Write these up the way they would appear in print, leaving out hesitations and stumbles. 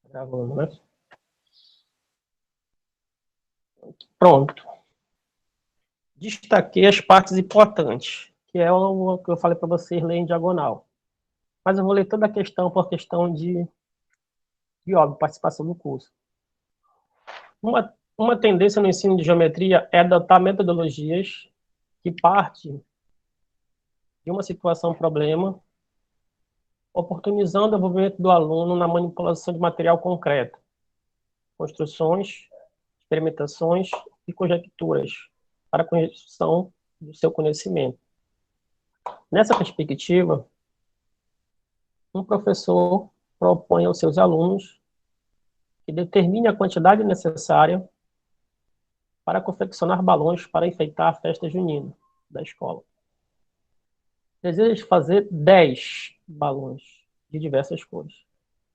Gravando, né? Pronto. Destaquei as partes importantes, que é o que eu falei para vocês ler em diagonal. Mas eu vou ler toda a questão por questão de óbvio, participação no curso. Uma tendência no ensino de geometria é adotar metodologias que partem de uma situação-problema, oportunizando o envolvimento do aluno na manipulação de material concreto, construções, experimentações e conjecturas para a construção do seu conhecimento. Nessa perspectiva, um professor propõe aos seus alunos que determine a quantidade necessária para confeccionar balões para enfeitar a festa junina da escola. Deseja fazer 10 balões de diversas cores.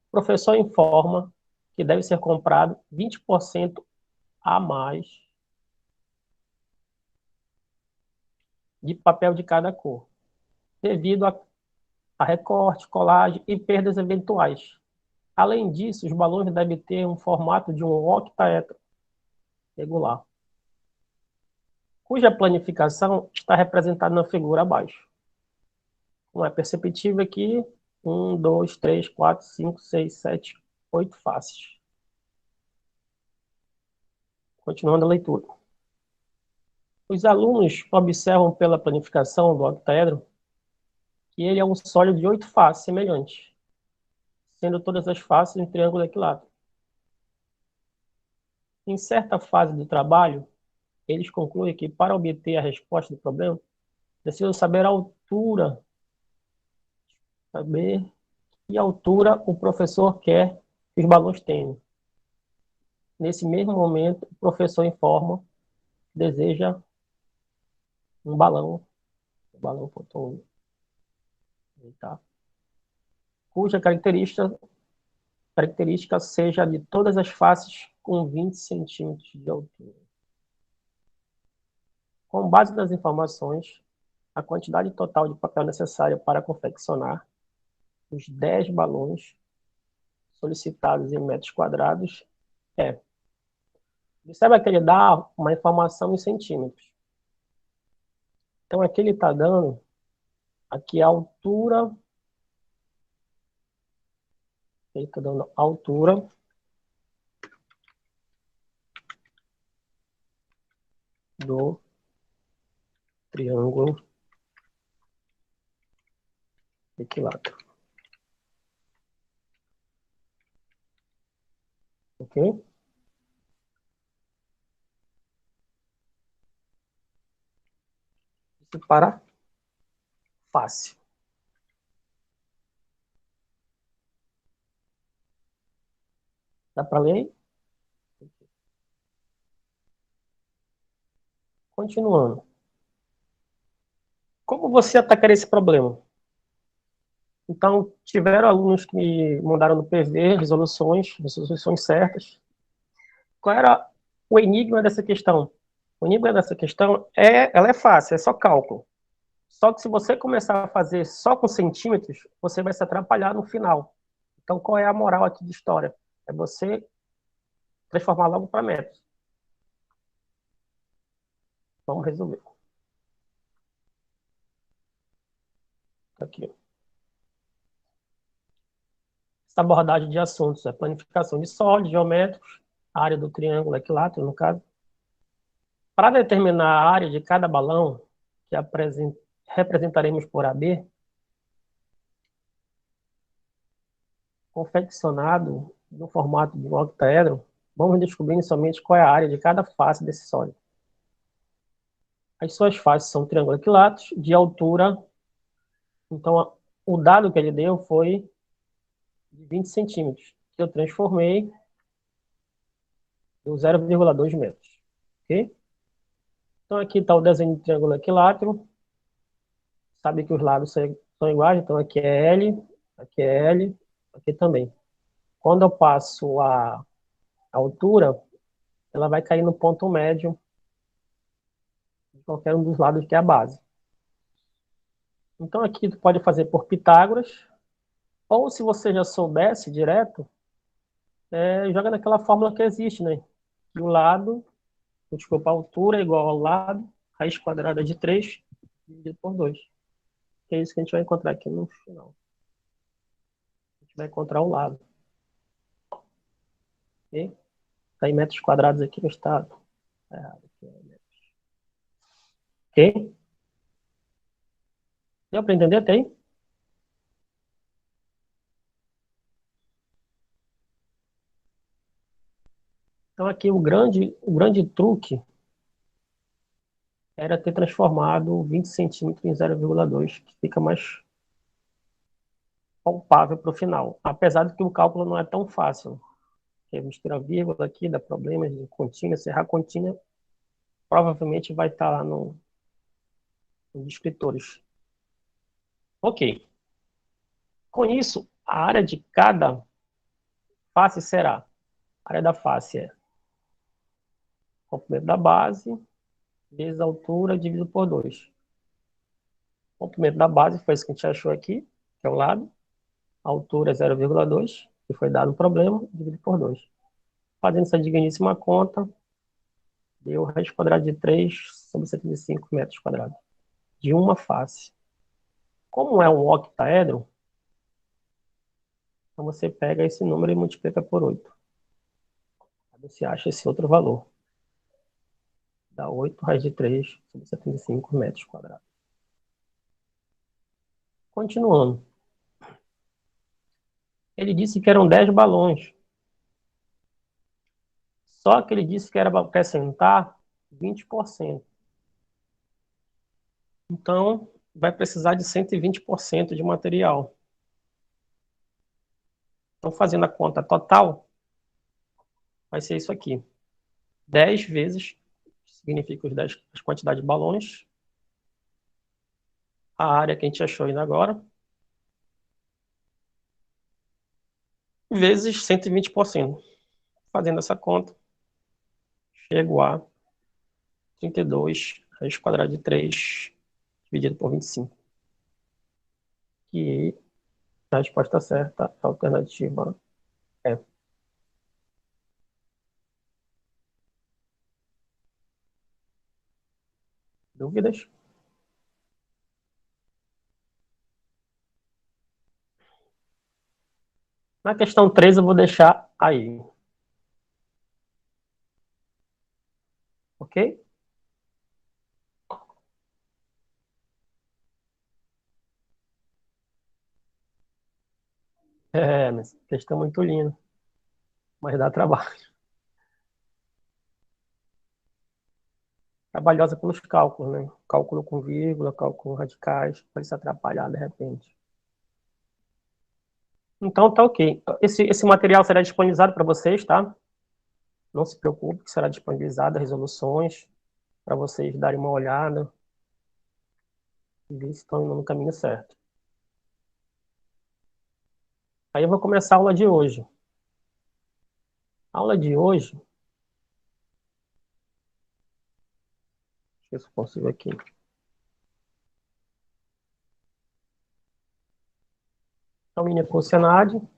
O professor informa que deve ser comprado 20% a mais de papel de cada cor, devido a recorte, colagem e perdas eventuais. Além disso, os balões devem ter um formato de um octaedro regular, cuja planificação está representada na figura abaixo. Não é perceptível aqui, 1, 2, 3, 4, 5, 6, 7, 8 faces. Continuando a leitura. Os alunos observam pela planificação do octaedro que ele é um sólido de 8 faces semelhantes, sendo todas as faces um triângulo equilátero. Em certa fase do trabalho, eles concluem que, para obter a resposta do problema, precisam saber a altura, saber que altura o professor quer que os balões tenham. Nesse mesmo momento, o professor informa que deseja um balão ponto 1, tá? Cuja característica seja de todas as faces com 20 centímetros de altura. Com base nas informações, a quantidade total de papel necessária para confeccionar os 10 balões solicitados em metros quadrados é. Observa que ele dá uma informação em centímetros. Então, aqui ele está dando aqui a altura. Ele está dando a altura do triângulo equilátero. Ok? Isso para face. Dá para ler aí? Continuando. Como você atacaria esse problema? Então, tiveram alunos que me mandaram no PV resoluções certas. Qual era o enigma dessa questão? O enigma dessa questão ela é fácil, é só cálculo. Só que se você começar a fazer só com centímetros, você vai se atrapalhar no final. Então, qual é a moral aqui de história? É você transformar logo para metros. Vamos resolver. Aqui. Essa abordagem de assuntos é planificação de sólidos geométricos, área do triângulo equilátero, no caso. Para determinar a área de cada balão, que representaremos por AB, confeccionado no formato de um octaedro, vamos descobrir somente qual é a área de cada face desse sólido. As suas faces são triângulos equiláteros de altura. Então, o dado que ele deu foi de 20 centímetros, que eu transformei em 0,2 metros. Ok? Então, aqui está o desenho de triângulo equilátero. Sabe que os lados são iguais, então aqui é L, aqui também. Quando eu passo a altura, ela vai cair no ponto médio de qualquer um dos lados, que é a base. Então aqui tu pode fazer por Pitágoras, ou se você já soubesse direto, joga naquela fórmula que existe, né? Que o lado, desculpa, a altura é igual ao lado, raiz quadrada de 3 dividido por 2. Que é isso que a gente vai encontrar aqui no final. A gente vai encontrar o lado. Ok? Tá em metros quadrados aqui no estado. Errado aqui, metros. Ok? Deu para entender até aí? Então aqui o grande truque era ter transformado 20 centímetros em 0,2, que fica mais palpável para o final. Apesar de que o cálculo não é tão fácil. Porque misturar vírgula aqui, dá problemas de contínua, se errar contínua, provavelmente vai estar lá nos descritores. Ok. Com isso, a área de cada face será, a área da face é o comprimento da base vezes a altura dividido por 2. O comprimento da base foi isso que a gente achou aqui, que é o lado. A altura é 0,2, que foi dado um problema, dividido por 2. Fazendo essa digníssima conta, deu raiz quadrada de 3 sobre 75 metros quadrados. De uma face. Como é um octaedro, então você pega esse número e multiplica por 8. Aí você acha esse outro valor. Dá 8 raiz de 3 sobre 75 metros quadrados. Continuando. Ele disse que eram 10 balões. Só que ele disse que era para acrescentar 20%. Então, vai precisar de 120% de material. Então, fazendo a conta total, vai ser isso aqui. 10 vezes, significa as quantidades de balões, a área que a gente achou ainda agora, vezes 120%. Fazendo essa conta, chego a 32 raiz quadrada de 3 dividido por 25. E a resposta certa, a alternativa é. Dúvidas? Na questão 3 eu vou deixar aí. Ok? Mas questão muito linda, mas dá trabalho. Trabalhosa pelos cálculos, né? Cálculo com vírgula, cálculo radicais, pode se atrapalhar de repente. Então tá ok. Esse material será disponibilizado para vocês, tá? Não se preocupe, que será disponibilizado resoluções para vocês darem uma olhada e ver se estão indo no caminho certo. Aí eu vou começar a aula de hoje. A aula de hoje, deixa eu ver se eu consigo aqui. Então, minha curso Senad, vou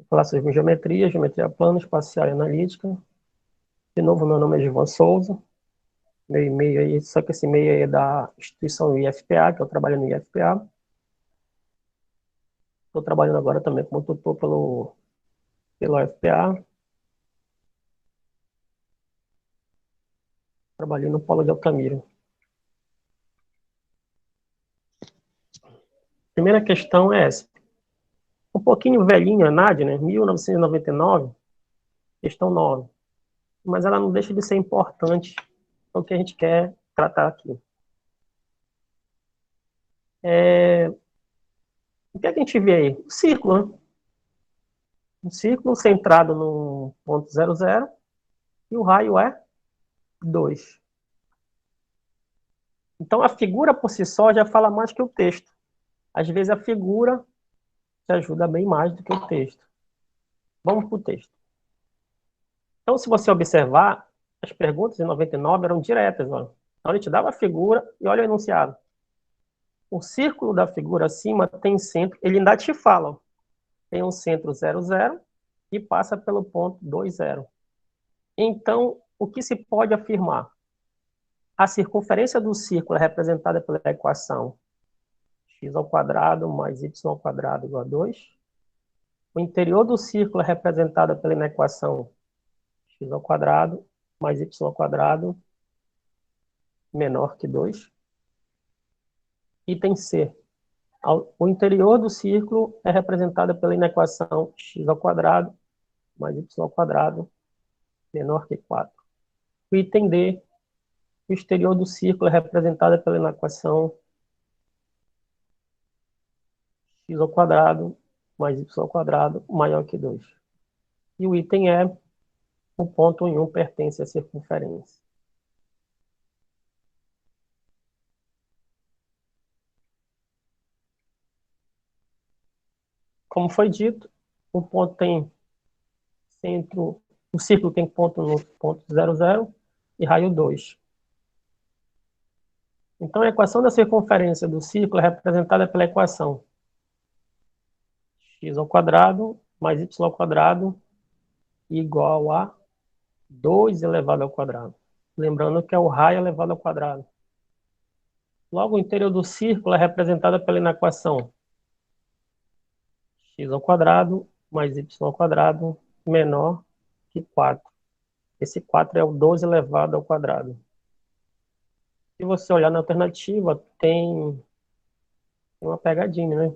falar sobre geometria, geometria plana, espacial e analítica. De novo, meu nome é Gilvan Souza. Meu e-mail aí, só que esse e-mail aí é da instituição IFPA, que eu trabalho no IFPA. Estou trabalhando agora também como tutor pelo IFPA. Trabalhei no Polo de Altamira. Primeira questão é essa. Um pouquinho velhinho a Nádia, né? 1999, questão 9. Mas ela não deixa de ser importante para o que a gente quer tratar aqui. O que é que a gente vê aí? Um círculo, né? Um círculo centrado no ponto 00 e o raio é 2. Então, a figura por si só já fala mais que o texto. Às vezes, a figura te ajuda bem mais do que o texto. Vamos para o texto. Então, se você observar, as perguntas em 99 eram diretas. Ó. Então, ele te dava a figura e olha o enunciado. O círculo da figura acima tem centro, ele ainda te fala, ó, tem um centro 0, 0 e passa pelo ponto 2, 0. Então, o que se pode afirmar? A circunferência do círculo é representada pela equação x ao quadrado mais y ao quadrado igual a 2. O interior do círculo é representado pela equação x ao quadrado mais y ao quadrado menor que 2. Item C. O interior do círculo é representado pela equação x ao quadrado mais y ao quadrado menor que 4. O item D. O exterior do círculo é representado pela equação x ao quadrado mais y ao quadrado maior que 2. E o item E. O ponto em 1 pertence à circunferência. Como foi dito, o ponto tem centro, o círculo tem ponto no ponto 0, 0 e raio 2. Então, a equação da circunferência do círculo é representada pela equação x ao quadrado mais y ao quadrado igual a 2 elevado ao quadrado. Lembrando que é o raio elevado ao quadrado. Logo, o interior do círculo é representado pela equação x ao quadrado mais y ao quadrado menor que 4. Esse 4 é o 12 elevado ao quadrado. Se você olhar na alternativa, tem uma pegadinha, né?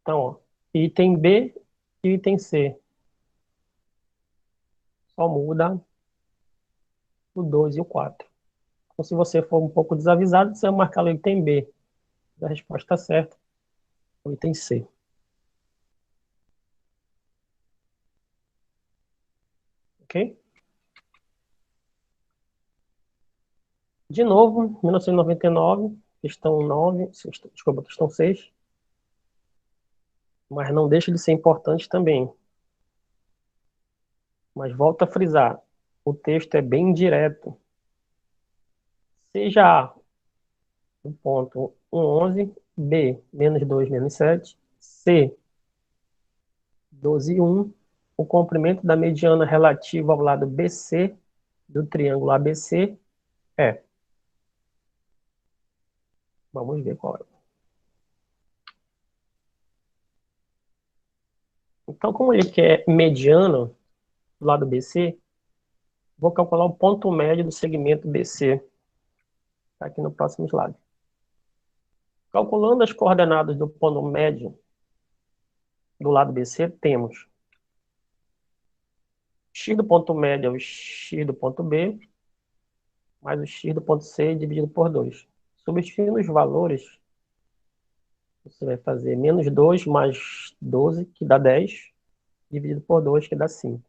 Então, ó, item B e item C. Só muda o 2 e o 4. Então, se você for um pouco desavisado, você vai marcar o item B. A resposta certa é o item C. Ok? De novo, 1999, questão 9, desculpa, questão 6. Mas não deixa de ser importante também. Mas volto a frisar, o texto é bem direto. Seja A, o ponto 1,11, B, menos 2, menos 7, C, 12,1, o comprimento da mediana relativa ao lado BC do triângulo ABC é. Vamos ver qual é. Então, como ele quer mediano do lado BC, vou calcular o ponto médio do segmento BC. Tá aqui no próximo slide. Calculando as coordenadas do ponto médio do lado BC, temos x do ponto médio é o x do ponto B, mais o x do ponto C dividido por 2. Substituindo os valores, você vai fazer menos 2 mais 12, que dá 10, dividido por 2, que dá 5.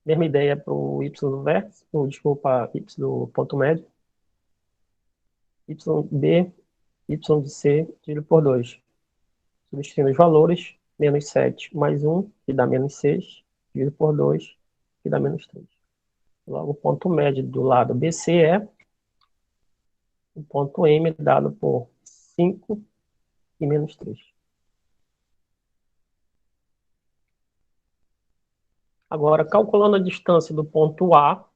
Mesma ideia para o y do vértice, desculpa, y do ponto médio. YB, y de C, dividido por 2. Substituindo os valores, menos 7 mais 1, que dá menos 6, dividido por 2, que dá menos 3. Logo, o ponto médio do lado BC é o ponto M dado por 5 e menos 3. Agora, calculando a distância do ponto A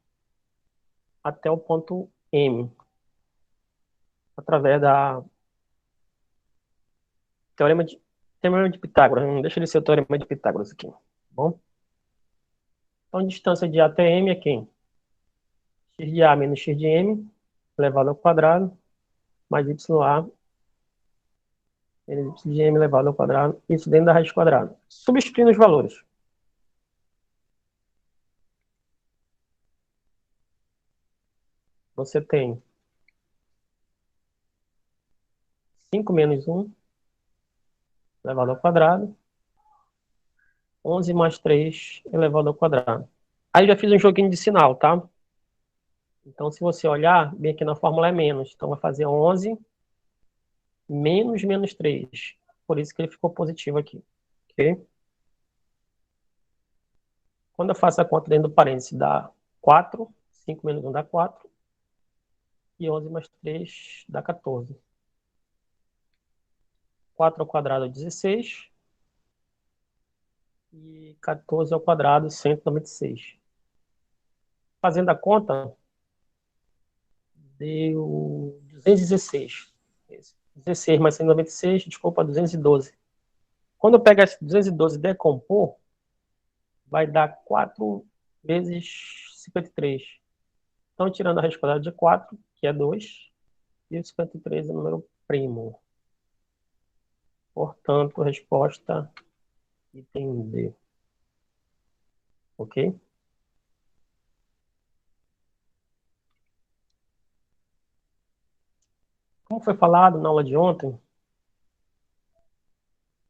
até o ponto M, através da teorema de Pitágoras. Não deixa de ser o teorema de Pitágoras aqui. Tá bom? Então, a distância de A até M é quem? X de A menos X de M, elevado ao quadrado, mais YA menos Y de M elevado ao quadrado, isso dentro da raiz quadrada. Substituindo os valores. Você tem 5 menos 1 elevado ao quadrado, 11 mais 3 elevado ao quadrado. Aí já fiz um joguinho de sinal, tá? Então, se você olhar, bem aqui na fórmula é menos. Então, vai fazer 11 menos menos 3. Por isso que ele ficou positivo aqui. Ok? Quando eu faço a conta dentro do parênteses, dá 4. 5 menos 1 dá 4. E 11 mais 3 dá 14. 4 ao quadrado é 16. E 14 ao quadrado, 196. Fazendo a conta, deu 216. 16 mais 196, desculpa, 212. Quando eu pegar esse 212 e decompor, vai dar 4 vezes 53. Então, tirando a raiz quadrada de 4, que é 2, e o 53 é o número primo. Portanto, resposta item D. Ok? Como foi falado na aula de ontem,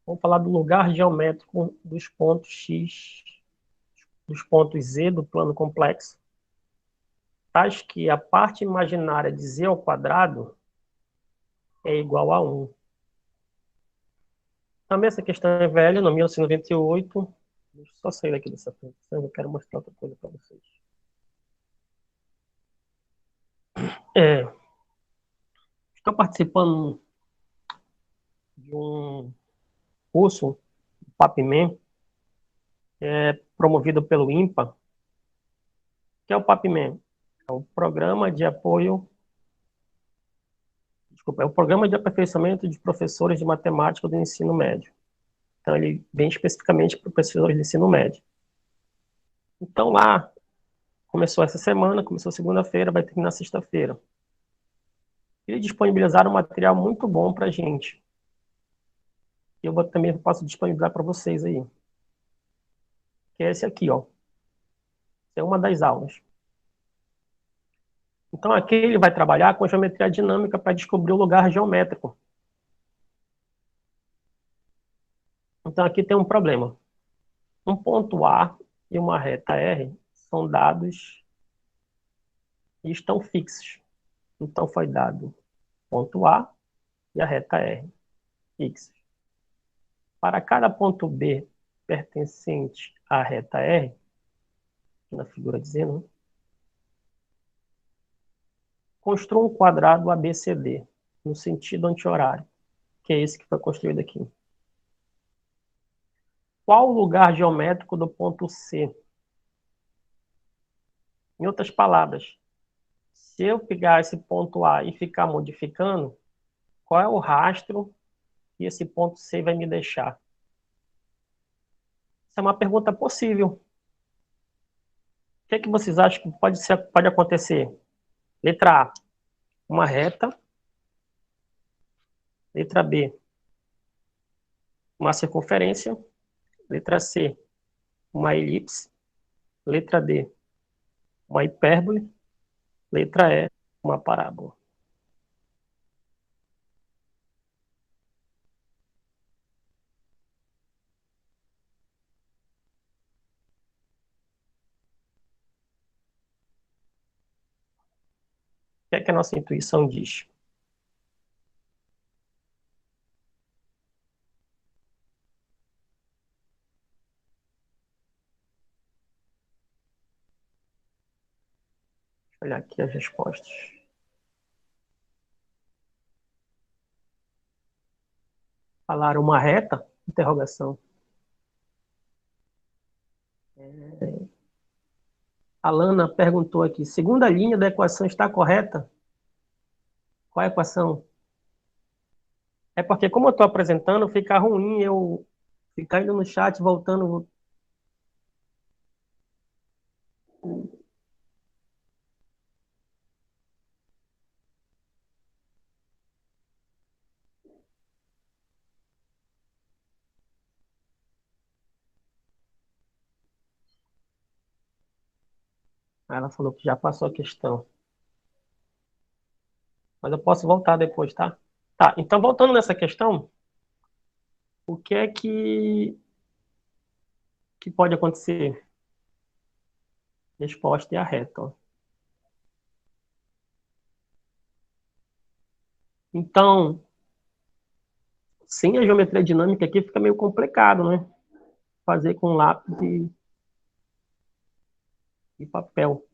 vamos falar do lugar geométrico dos pontos X, dos pontos Z do plano complexo, tais que a parte imaginária de Z ao quadrado é igual a 1. Também essa questão é velha, no 1998. Deixa eu só sair daqui dessa apresentação, eu quero mostrar outra coisa para vocês. Estou participando de um curso, PAPMEN, promovido pelo INPA. Que é o PAPMEN? É o Programa de Apoio, desculpa, é o Programa de Aperfeiçoamento de Professores de Matemática do Ensino Médio. Então, ele vem especificamente para professores de ensino médio. Então, lá, começou essa semana, começou segunda-feira, vai terminar sexta-feira. Eles disponibilizaram um material muito bom para a gente. Eu também posso disponibilizar para vocês aí. Que é esse aqui, ó. É uma das aulas. Então, aqui ele vai trabalhar com geometria dinâmica para descobrir o lugar geométrico. Então, aqui tem um problema. Um ponto A e uma reta R são dados e estão fixos. Então, foi dado ponto A e a reta R fixos. Para cada ponto B pertencente à reta R, na figura dizendo, né, construa um quadrado ABCD, no sentido anti-horário, que é esse que foi construído aqui. Qual o lugar geométrico do ponto C? Em outras palavras, se eu pegar esse ponto A e ficar modificando, qual é o rastro que esse ponto C vai me deixar? Essa é uma pergunta possível. O que é que vocês acham que pode acontecer? Letra A, uma reta. Letra B, uma circunferência. Letra C, uma elipse. Letra D, uma hipérbole. Letra E, uma parábola. O que é que a nossa intuição diz? Deixa eu olhar aqui as respostas. Falaram uma reta? Interrogação. A Lana perguntou aqui, segunda linha da equação está correta? Qual é a equação? É porque como eu estou apresentando, fica ruim eu ficar indo no chat, voltando. Ela falou que já passou a questão. Mas eu posso voltar depois, tá? Tá, então voltando nessa questão, o que é que pode acontecer? Resposta é a reta, ó. Então, sem a geometria dinâmica aqui fica meio complicado, né? Fazer com lápis e papel.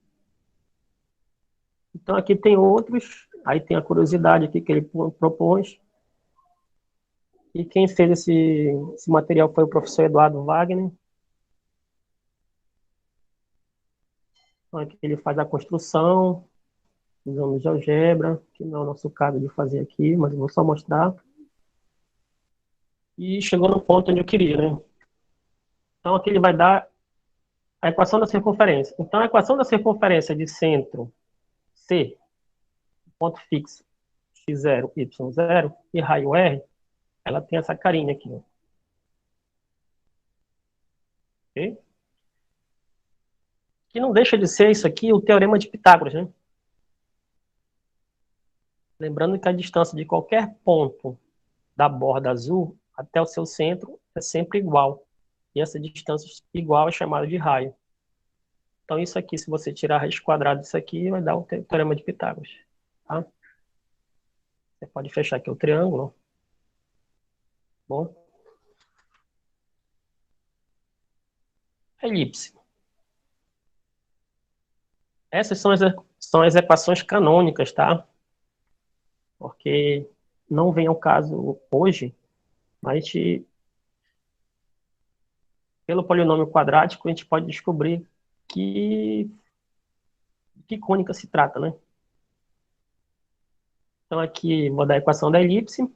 Então aqui tem outros Aí tem a curiosidade aqui que ele propôs. E quem fez esse material foi o professor Eduardo Wagner. Então, aqui ele faz a construção, usando GeoGebra, que não é o nosso caso de fazer aqui, mas eu vou só mostrar. E chegou no ponto onde eu queria, né? Então aqui ele vai dar a equação da circunferência. Então a equação da circunferência de centro C, ponto fixo, x0, y0, e raio R, ela tem essa carinha aqui, ó. Ok? Que não deixa de ser isso aqui o teorema de Pitágoras, né? Lembrando que a distância de qualquer ponto da borda azul até o seu centro é sempre igual. E essa distância igual é chamada de raio. Então isso aqui, se você tirar a raiz quadrada disso aqui, vai dar o teorema de Pitágoras. Tá? Você pode fechar aqui o triângulo. Bom. Elipse. Essas são as equações canônicas, tá? Porque não vem ao caso hoje, mas pelo polinômio quadrático a gente pode descobrir que cônica se trata, né? Então aqui vou dar a equação da elipse,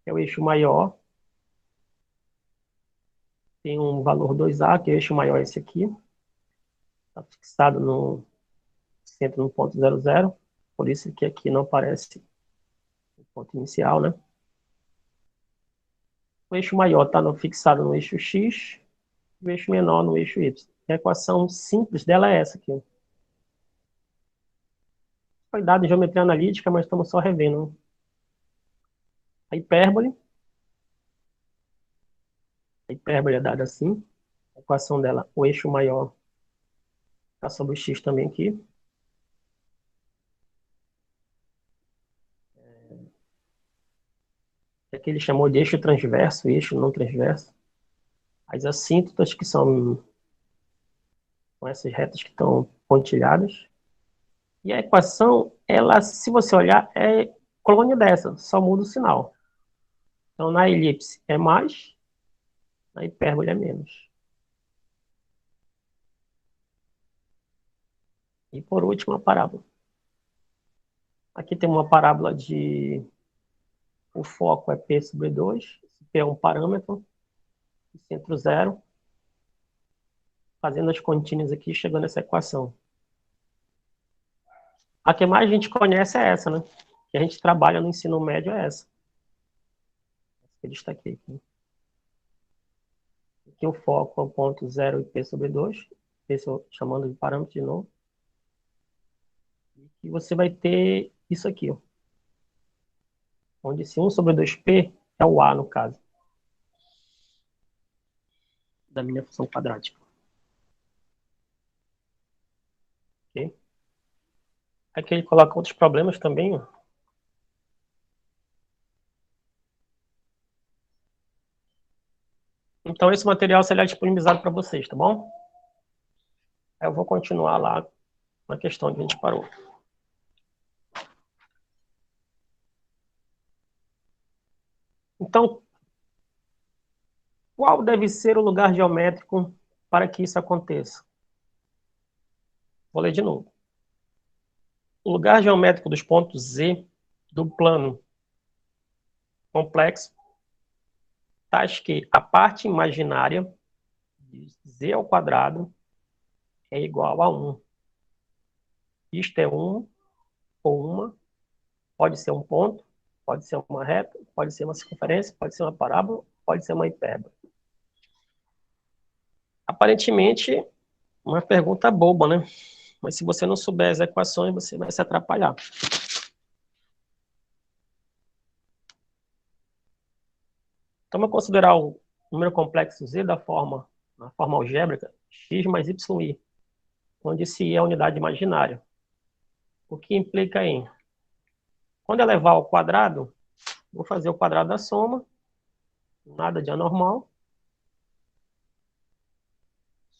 que é o eixo maior, tem um valor 2A, que é o eixo maior esse aqui, está fixado no centro no ponto 00, por isso que aqui não aparece o ponto inicial, né? O eixo maior está fixado no eixo X, o eixo menor no eixo Y. A equação simples dela é essa aqui. Foi dado em geometria analítica, mas estamos só revendo. A hipérbole é dada assim. A equação dela, o eixo maior está sobre o x também aqui. Aqui ele chamou de eixo transverso, eixo não transverso. As assíntotas, que são essas retas que estão pontilhadas. E a equação, ela, se você olhar, é clone dessa, só muda o sinal. Então, na elipse é mais, na hipérbole é menos. E por último, a parábola. Aqui tem uma parábola de... O foco é P sobre 2, P é um parâmetro, centro zero. Fazendo as continhas aqui, chegando nessa equação. A que mais a gente conhece é essa, né? Que a gente trabalha no ensino médio é essa. Eu destaquei aqui. Aqui o foco é o ponto 0 e P sobre 2. Chamando de parâmetro de novo. E você vai ter isso aqui, ó. Onde esse 1 sobre 2P é o A, no caso. Da minha função quadrática. Ok? Aqui ele coloca outros problemas também, ó. Então esse material será disponibilizado para vocês, tá bom? Eu vou continuar lá na questão que a gente parou. Então, qual deve ser o lugar geométrico para que isso aconteça? Vou ler de novo. O lugar geométrico dos pontos Z do plano complexo, tais que a parte imaginária de Z ao quadrado é igual a 1. Isto é 1 ou uma, pode ser um ponto, pode ser uma reta, pode ser uma circunferência, pode ser uma parábola, pode ser uma hipérbole. Aparentemente, uma pergunta boba, né? Mas se você não souber as equações, você vai se atrapalhar. Então, vamos considerar o número complexo Z na forma algébrica x mais y, onde se I é a unidade imaginária. O que implica em, quando elevar ao quadrado, vou fazer o quadrado da soma, nada de anormal.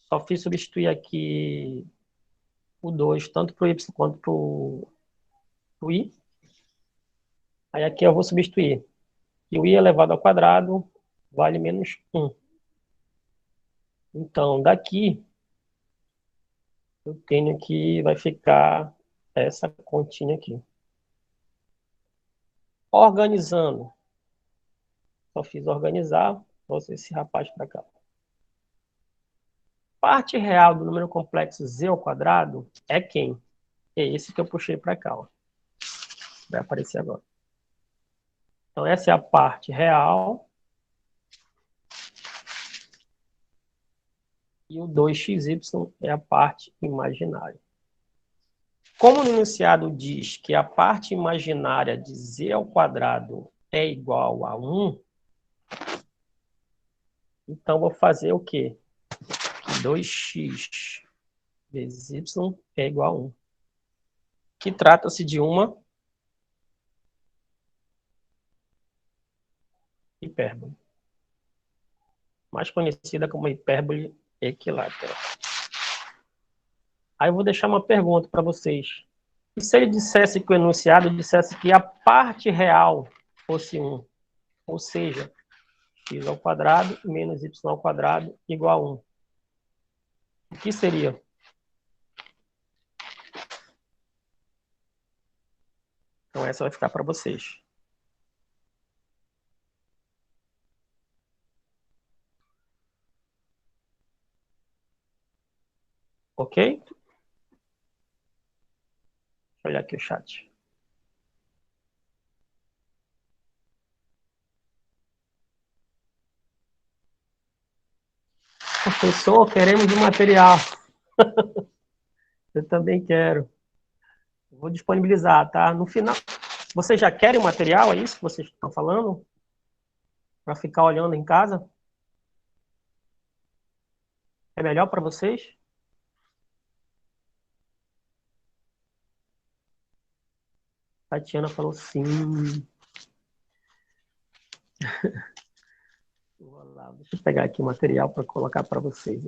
Só fiz substituir aqui o 2, tanto para o y quanto para o substituir. Aí aqui eu vou substituir. E o i elevado ao quadrado vale menos 1. Então, daqui, eu tenho que vai ficar essa continha aqui. Organizando. Só fiz organizar, trouxe esse rapaz para cá. Parte real do número complexo z ao quadrado é quem? É esse que eu puxei para cá. Ó. Vai aparecer agora. Então, essa é a parte real. E o 2xy é a parte imaginária. Como no enunciado diz que a parte imaginária de z ao quadrado é igual a 1, então vou fazer o quê? 2x vezes y é igual a 1. Que trata-se de uma hipérbole. Mais conhecida como hipérbole equilátera. Aí eu vou deixar uma pergunta para vocês. E se ele dissesse que o enunciado dissesse que a parte real fosse 1, ou seja, x ao quadrado menos y ao quadrado igual a 1. O que seria? Então essa vai ficar para vocês. Ok? Deixa eu olhar aqui o chat. Professor, queremos o material. Eu também quero. Vou disponibilizar, tá? No final. Vocês já querem o material? É isso que vocês estão falando? Para ficar olhando em casa? É melhor para vocês? Tatiana falou sim. Vou lá, deixa eu pegar aqui o material para colocar para vocês.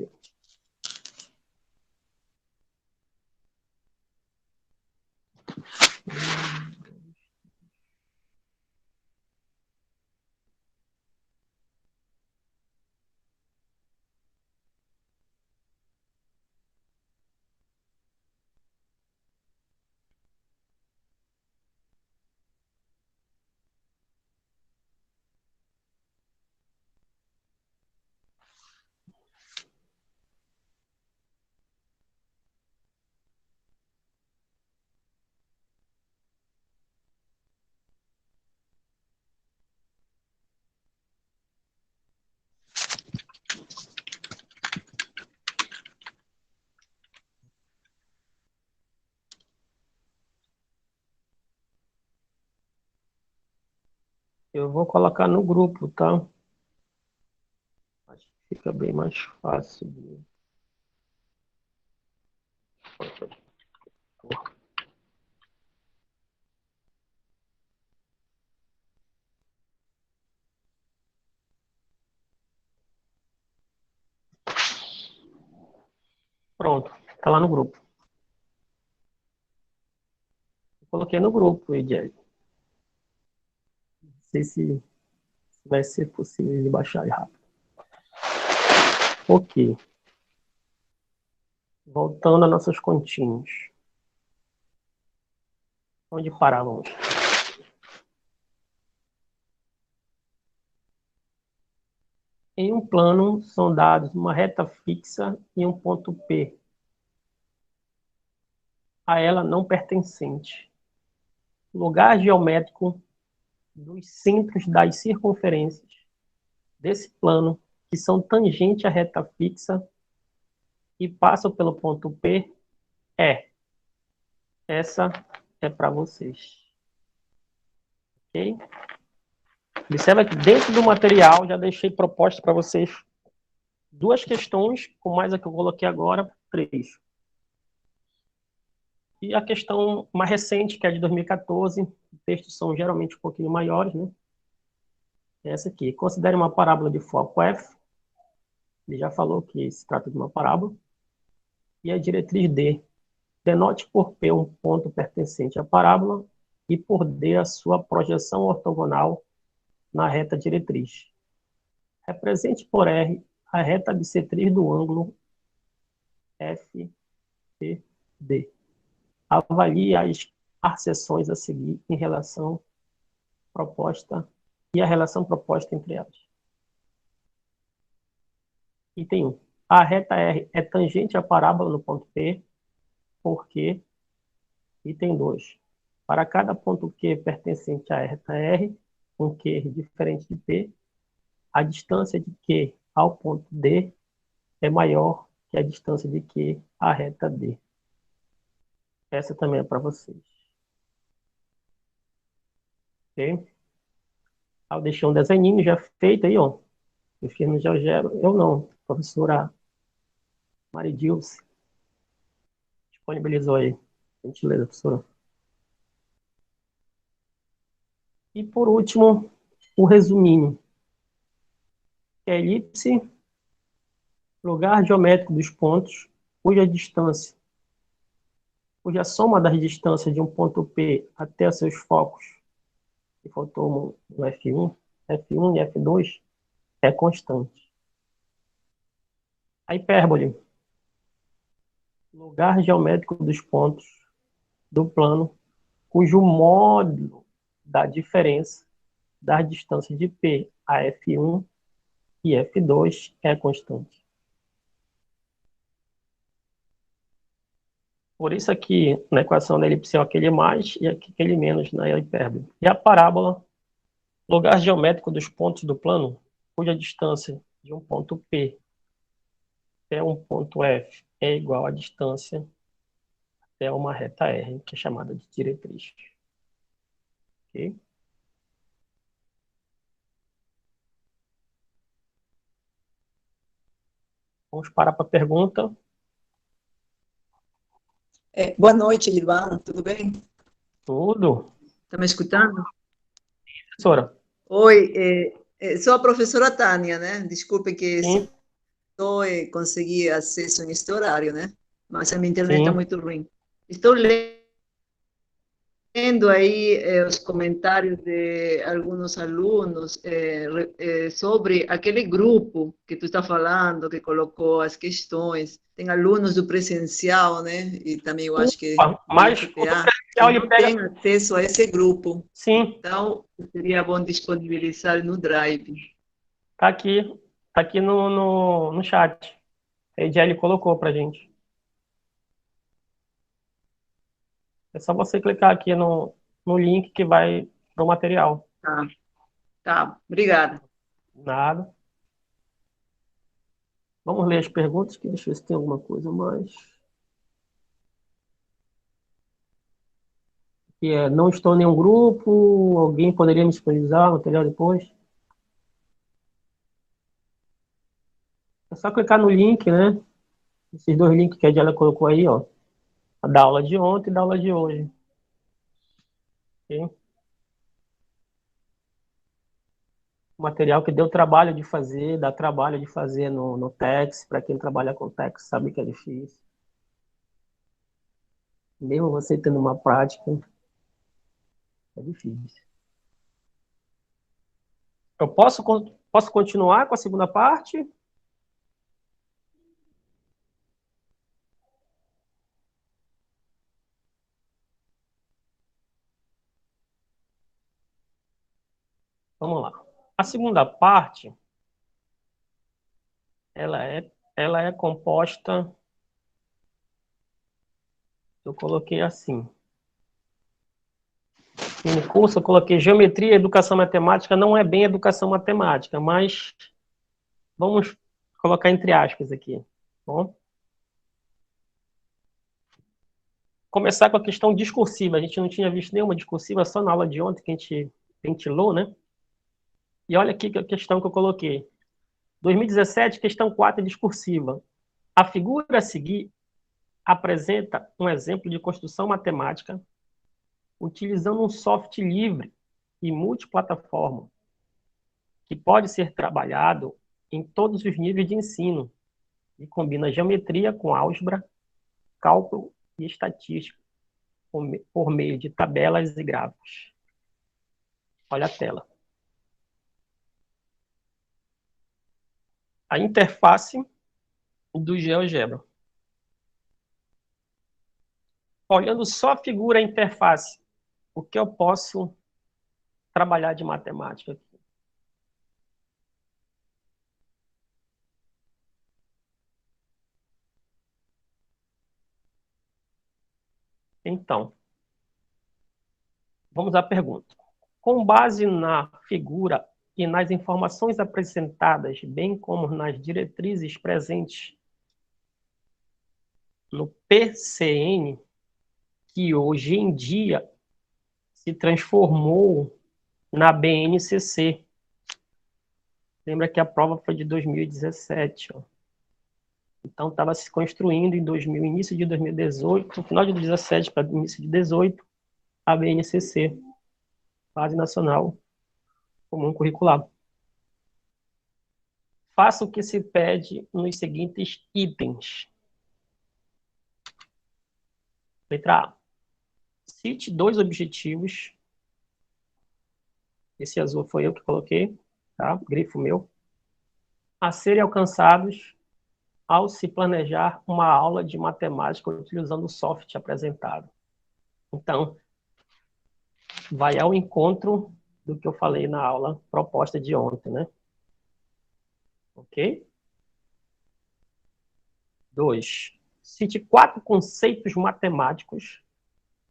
Eu vou colocar no grupo, tá? Acho que fica bem mais fácil. Pronto, tá lá no grupo. Coloquei no grupo, Ediel. Não sei se vai ser possível de baixar rápido. Ok. Voltando a nossas continhas. Onde parávamos? Em um plano, são dados uma reta fixa e um ponto P, a ela não pertencente. Lugar geométrico dos centros das circunferências desse plano, que são tangentes à reta fixa e passam pelo ponto P, é. Essa é para vocês. Ok? Observa que dentro do material já deixei proposta para vocês 2 questões, com mais a que eu coloquei agora, 3. E a questão mais recente, que é de 2014, os textos são geralmente um pouquinho maiores, né? Essa aqui. Considere uma parábola de foco F. Ele já falou que se trata de uma parábola. E a diretriz D. Denote por P um ponto pertencente à parábola e por D a sua projeção ortogonal na reta diretriz. Represente por R a reta bissetriz do ângulo FCD. Avalie as arceções a seguir em relação proposta e a relação proposta entre elas. Item 1. A reta R é tangente à parábola no ponto P, porque... Item 2. Para cada ponto Q pertencente à reta R, com Q diferente de P, a distância de Q ao ponto D é maior que a distância de Q à reta D. Essa também é para vocês. Ok? Eu deixei um desenhinho já feito aí, ó. Eu fiz no GeoGebra. Eu não. A professora Maridilce disponibilizou aí. Gentileza, professora. E por último, o resuminho. É elipse, lugar geométrico dos pontos, cuja distância, cuja soma das distâncias de um ponto P até seus focos, que faltou no F1 e F2, é constante. A hipérbole, lugar geométrico dos pontos do plano, cujo módulo da diferença das distâncias de P a F1 e F2 é constante. Por isso aqui, na equação da elipse, aquele mais e aqui aquele menos na hipérbole. E a parábola, lugar geométrico dos pontos do plano, cuja distância de um ponto P até um ponto F é igual à distância até uma reta R, que é chamada de diretriz. Ok? Vamos parar para a pergunta. Boa noite, Livan, tudo bem? Tudo. Está me escutando? Professora? Oi, sou a professora Tânia, né? Desculpe que Sim, só consegui acesso neste horário, né? Mas a minha internet está sim. muito ruim. Estou lendo aí os comentários de alguns alunos sobre aquele grupo que tu está falando, que colocou as questões. Tem alunos do presencial, né? E também eu acho que do Mas o do IFPA, que presencial ele não pega. tem acesso a esse grupo. Sim, Então, seria bom disponibilizar no Drive. tá aqui. Tá aqui no chat. A Ediele colocou pra gente. É só você clicar aqui no link que vai pro material. Tá, tá. Obrigada. Nada. Vamos ler as perguntas, que deixa eu ver se tem alguma coisa mais. Que é, não estou em nenhum grupo, alguém poderia me disponibilizar o material depois? É só clicar no link, né? Esses dois links que a Diana colocou aí, ó. A da aula de ontem e da aula de hoje. Ok? Material que deu trabalho de fazer, dá trabalho de fazer no Tex, para quem trabalha com Tex sabe que é difícil. Mesmo você tendo uma prática, é difícil. Eu posso continuar com a segunda parte? Vamos lá. A segunda parte, ela é composta, eu coloquei assim. No curso eu coloquei geometria e educação matemática, não é bem educação matemática, mas vamos colocar entre aspas aqui. Tá bom? Começar com a questão discursiva. A gente não tinha visto nenhuma discursiva, só na aula de ontem que a gente ventilou, né? E olha aqui a questão que eu coloquei. 2017, questão 4, discursiva. A figura a seguir apresenta um exemplo de construção matemática utilizando um software livre e multiplataforma que pode ser trabalhado em todos os níveis de ensino e combina geometria com álgebra, cálculo e estatística. por meio de tabelas e gráficos. Olha a tela. A interface do GeoGebra. Olhando só a figura a interface, o que eu posso trabalhar de matemática aqui? Então, vamos à pergunta. Com base na figura e nas informações apresentadas, bem como nas diretrizes presentes no PCN, que hoje em dia se transformou na BNCC. Lembra que a prova foi de 2017. Ó. Então, estava se construindo em início de 2018, no final de 2017 para início de 2018, a BNCC, Base Nacional Comum Curricular. Faça o que se pede nos seguintes itens. Letra A. Cite 2 objetivos. Esse azul foi eu que coloquei, tá? Grifo meu. A serem alcançados ao se planejar uma aula de matemática utilizando o software apresentado. Então, vai ao encontro do que eu falei na aula proposta de ontem, né? Ok? 2. Cite 4 conceitos matemáticos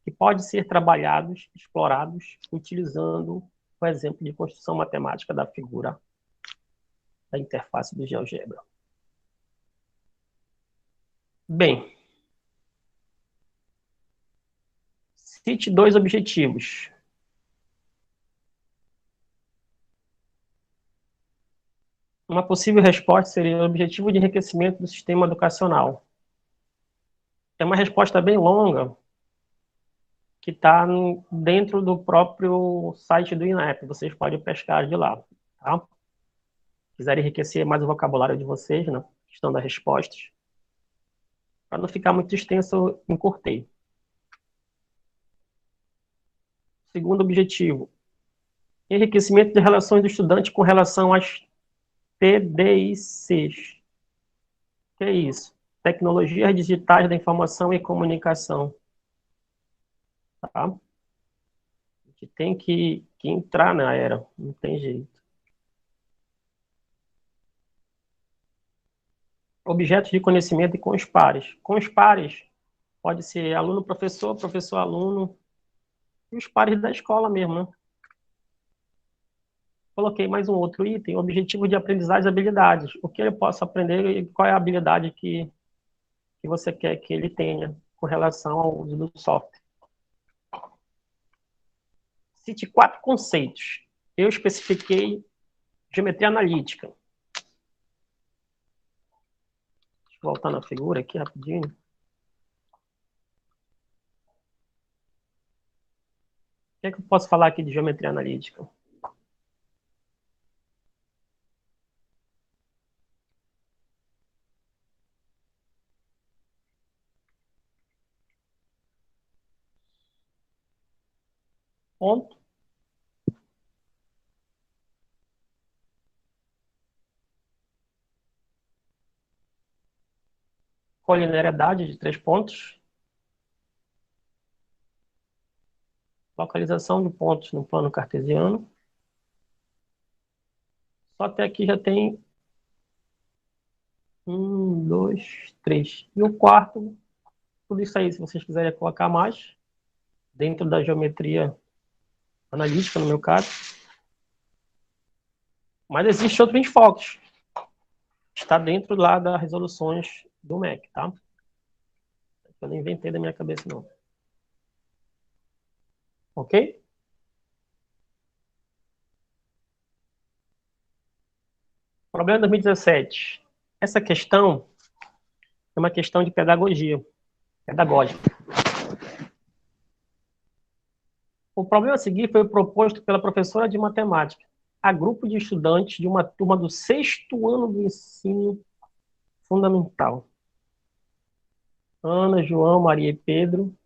que podem ser trabalhados, explorados, utilizando o exemplo de construção matemática da figura da interface do GeoGebra. Bem, cite 2 objetivos. Uma possível resposta seria o objetivo de enriquecimento do sistema educacional. É uma resposta bem longa, que está dentro do próprio site do INEP. Vocês podem pescar de lá. Tá? Se quiserem enriquecer mais o vocabulário de vocês, na questão das respostas. Para não ficar muito extenso, eu encurtei. Segundo objetivo, enriquecimento de relações do estudante com relação às TDICs. O que é isso? Tecnologias digitais da informação e comunicação. Tá? A gente tem que entrar na era, não tem jeito. Objetos de conhecimento e com os pares. Com os pares, pode ser aluno-professor, professor-aluno, e os pares da escola mesmo, né? Coloquei mais um outro item, objetivo de aprendizagem e habilidades. O que ele possa aprender e qual é a habilidade que você quer que ele tenha com relação ao uso do software. Cite 4 conceitos. Eu especifiquei geometria analítica. Deixa eu voltar na figura aqui rapidinho. O que é que eu posso falar aqui de geometria analítica? Ponto. Colinearidade de 3 pontos. Localização de pontos no plano cartesiano. Só até aqui já tem 1, 2, 3. E o quarto, tudo isso aí, se vocês quiserem colocar mais, dentro da geometria analítica, no meu caso. Mas existe outros enfoques. Está dentro lá das resoluções do MEC, tá? Eu não inventei da minha cabeça, não. Ok? Problema 2017. Essa questão é uma questão de pedagogia, pedagógica. O problema a seguir foi proposto pela professora de matemática a grupo de estudantes de uma turma do 6º ano do ensino fundamental. Ana, João, Maria e Pedro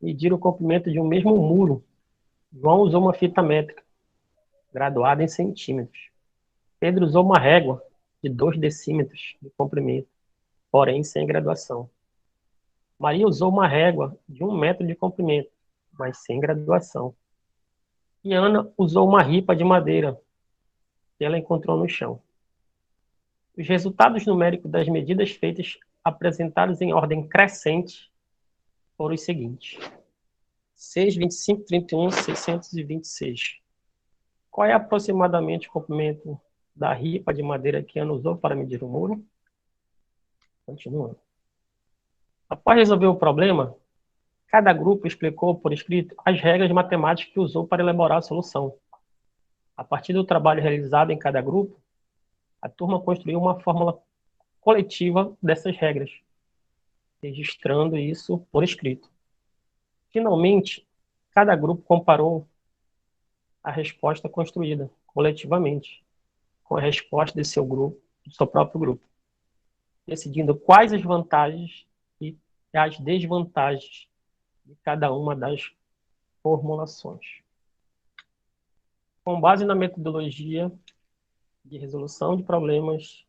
medir o comprimento de um mesmo muro. João usou uma fita métrica, graduada em centímetros. Pedro usou uma régua de 2 decímetros de comprimento, porém sem graduação. Maria usou uma régua de 1 metro de comprimento, mas sem graduação. E Ana usou uma ripa de madeira que ela encontrou no chão. Os resultados numéricos das medidas feitas apresentados em ordem crescente foram os seguintes: 6, 25, 31, 626. Qual é aproximadamente o comprimento da ripa de madeira que Ana usou para medir o muro? Continuando. Após resolver o problema, cada grupo explicou por escrito as regras matemáticas que usou para elaborar a solução. A partir do trabalho realizado em cada grupo, a turma construiu uma fórmula coletiva dessas regras, registrando isso por escrito. Finalmente, cada grupo comparou a resposta construída coletivamente com a resposta de seu grupo, do seu próprio grupo, decidindo quais as vantagens e as desvantagens de cada uma das formulações. Com base na metodologia de resolução de problemas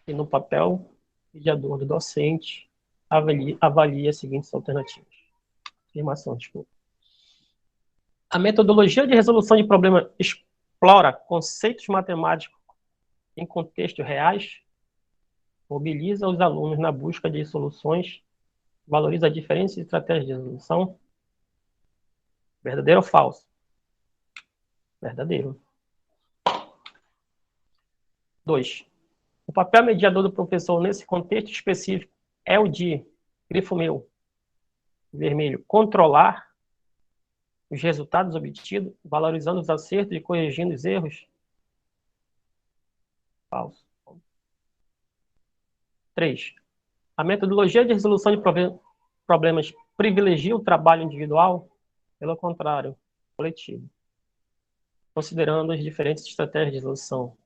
e no papel mediador do docente, avalie as seguintes alternativas. Afirmação, desculpa. A metodologia de resolução de problemas explora conceitos matemáticos em contextos reais, mobiliza os alunos na busca de soluções, valoriza diferentes estratégias de resolução. Verdadeiro ou falso? Verdadeiro. 2. O papel mediador do professor nesse contexto específico é o de, grifo meu, vermelho, controlar os resultados obtidos, valorizando os acertos e corrigindo os erros? Falso. 3. A metodologia de resolução de problemas privilegia o trabalho individual? Pelo contrário, coletivo, considerando as diferentes estratégias de resolução?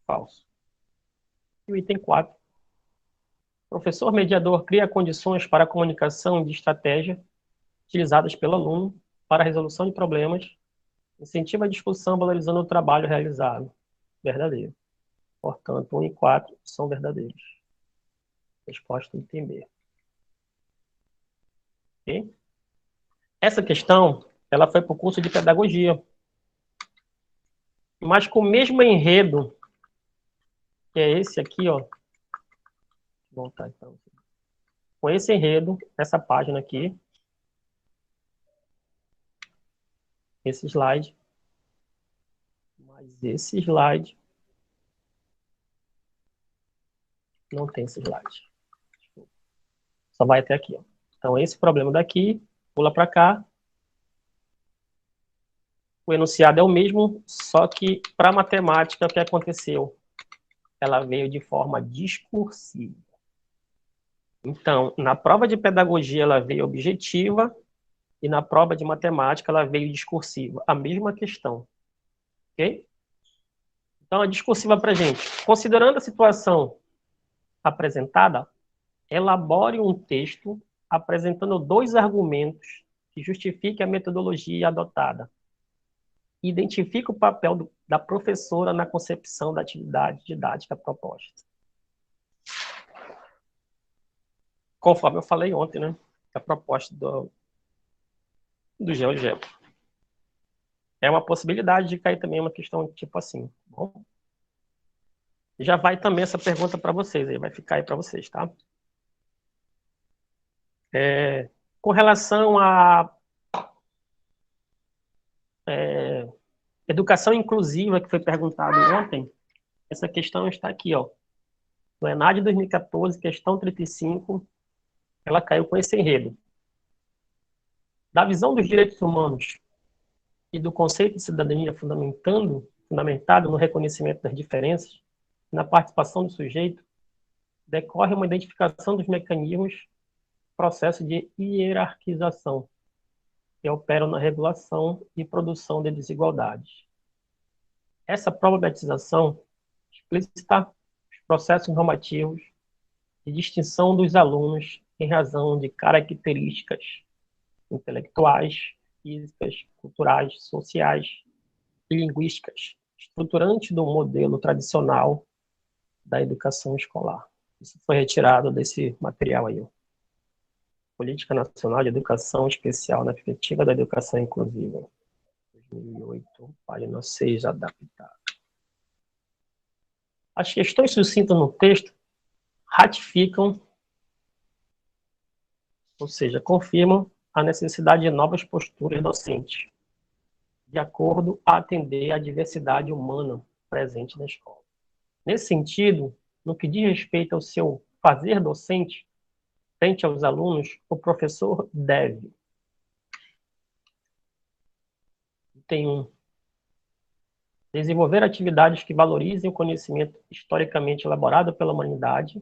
Falso. E o item 4. O professor mediador cria condições para a comunicação de estratégia utilizadas pelo aluno para a resolução de problemas, incentiva a discussão valorizando o trabalho realizado. Verdadeiro. Portanto, 1 e 4 são verdadeiros. Resposta item B. Okay? Essa questão, ela foi para o curso de pedagogia. Mas com o mesmo enredo, que é esse aqui, ó. Vou voltar então. Com esse enredo, essa página aqui, esse slide, mas esse slide não tem esse slide. Só vai até aqui, ó. Então, esse problema daqui, pula para cá. O enunciado é o mesmo, só que para a matemática, o que aconteceu? Ela veio de forma discursiva. Então, na prova de pedagogia, ela veio objetiva, e na prova de matemática, ela veio discursiva. A mesma questão. Ok? Então, a discursiva para a gente. Considerando a situação apresentada, elabore um texto apresentando 2 argumentos que justifiquem a metodologia adotada. Identifique o papel da professora na concepção da atividade didática proposta. Conforme eu falei ontem, né? A proposta do GeoGebra. É uma possibilidade de cair também uma questão tipo assim. Bom, já vai também essa pergunta para vocês, aí vai ficar aí para vocês, tá? Com relação à educação inclusiva, que foi perguntado ontem, essa questão está aqui, ó. No ENAD 2014, questão 35, ela caiu com esse enredo. Da visão dos direitos humanos e do conceito de cidadania fundamentado no reconhecimento das diferenças, na participação do sujeito, decorre uma identificação dos mecanismos, processo de hierarquização, que operam na regulação e produção de desigualdades. Essa problematização explicita os processos normativos de distinção dos alunos em razão de características intelectuais, físicas, culturais, sociais e linguísticas, estruturante do modelo tradicional da educação escolar. Isso foi retirado desse material aí. Política Nacional de Educação Especial na Perspectiva da Educação Inclusiva. 2008, página 6, adaptado. As questões sucintas no texto ratificam, ou seja, confirmam a necessidade de novas posturas docentes, de acordo a atender à diversidade humana presente na escola. Nesse sentido, no que diz respeito ao seu fazer docente, frente aos alunos, o professor deve. Tem desenvolver atividades que valorizem o conhecimento historicamente elaborado pela humanidade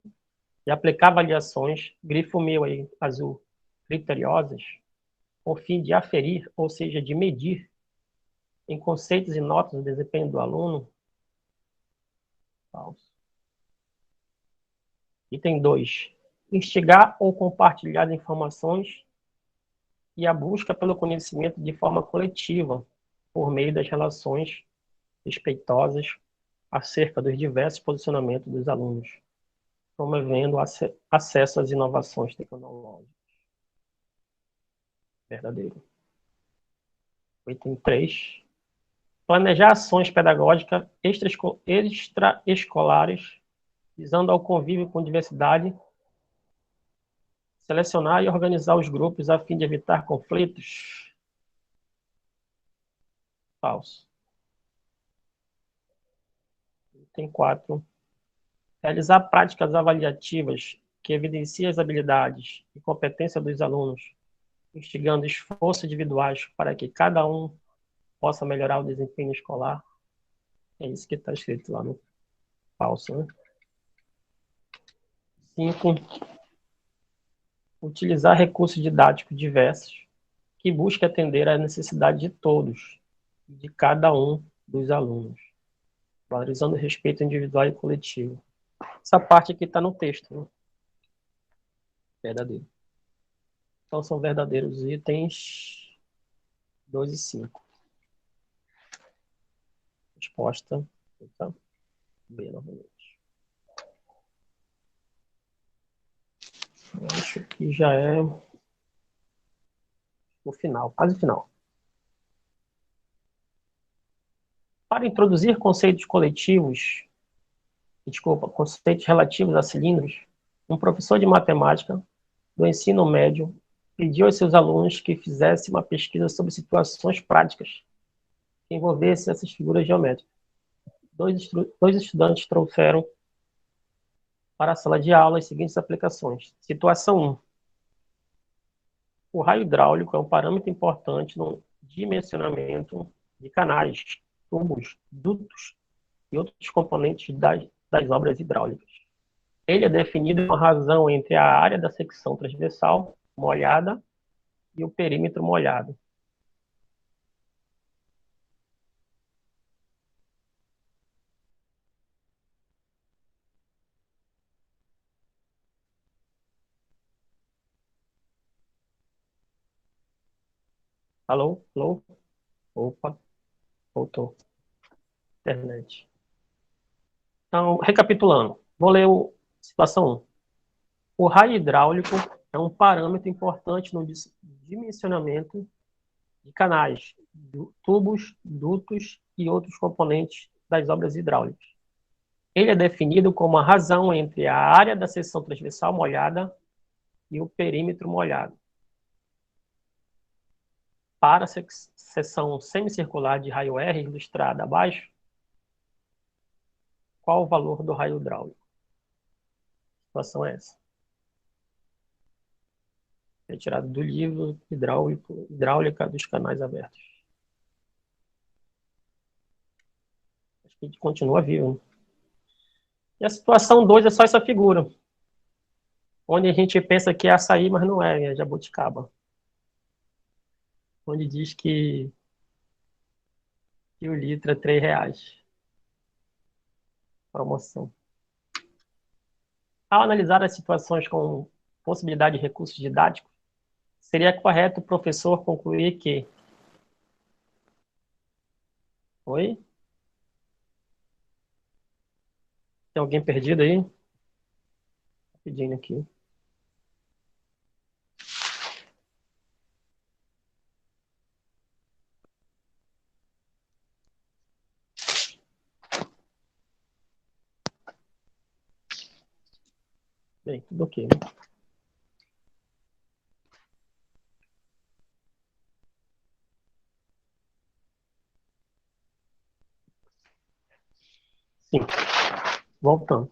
e aplicar avaliações, grifo meu aí, azul, criteriosas, com o fim de aferir, ou seja, de medir, em conceitos e notas o desempenho do aluno. Falso. Item 2. Instigar ou compartilhar informações e a busca pelo conhecimento de forma coletiva, por meio das relações respeitosas acerca dos diversos posicionamentos dos alunos, promovendo acesso às inovações tecnológicas. Verdadeiro. Item 3. Planejar ações pedagógicas extraescolares, visando ao convívio com diversidade, selecionar e organizar os grupos a fim de evitar conflitos. Falso. Item 4. Realizar práticas avaliativas que evidenciem as habilidades e competências dos alunos, instigando esforços individuais para que cada um possa melhorar o desempenho escolar. É isso que está escrito lá no falso, né? 5. Utilizar recursos didáticos diversos que busquem atender à necessidade de todos, de cada um dos alunos, valorizando o respeito individual e coletivo. Essa parte aqui está no texto, né? Verdadeiro. Então, são verdadeiros itens 2 e 5. Resposta, então, B novamente. Eu acho que já é o final, quase final. Para introduzir conceitos relativos a cilindros, um professor de matemática do ensino médio pediu aos seus alunos que fizessem uma pesquisa sobre situações práticas que envolvessem essas figuras geométricas. Dois estudantes trouxeram para a sala de aula as seguintes aplicações. Situação 1. O raio hidráulico é um parâmetro importante no dimensionamento de canais, tubos, dutos e outros componentes das obras hidráulicas. Ele é definido uma razão entre a área da secção transversal molhada e o perímetro molhado. Alô? Alô? Opa, voltou. Internet. Então, recapitulando, vou ler a situação 1. O raio hidráulico é um parâmetro importante no dimensionamento de canais, tubos, dutos e outros componentes das obras hidráulicas. Ele é definido como a razão entre a área da seção transversal molhada e o perímetro molhado. Para a seção semicircular de raio R, ilustrada abaixo, qual o valor do raio hidráulico? A situação é essa. Retirado do livro Hidráulica dos Canais Abertos. Acho que a gente continua vivo. E a situação 2 é só essa figura, onde a gente pensa que é açaí, mas não é jabuticaba. Onde diz que o litro é R$3. Promoção. Ao analisar as situações com possibilidade de recursos didáticos, seria correto o professor concluir que... Oi? Tem alguém perdido aí? Pedindo aqui. Bem, tudo ok, né? Sim, voltando.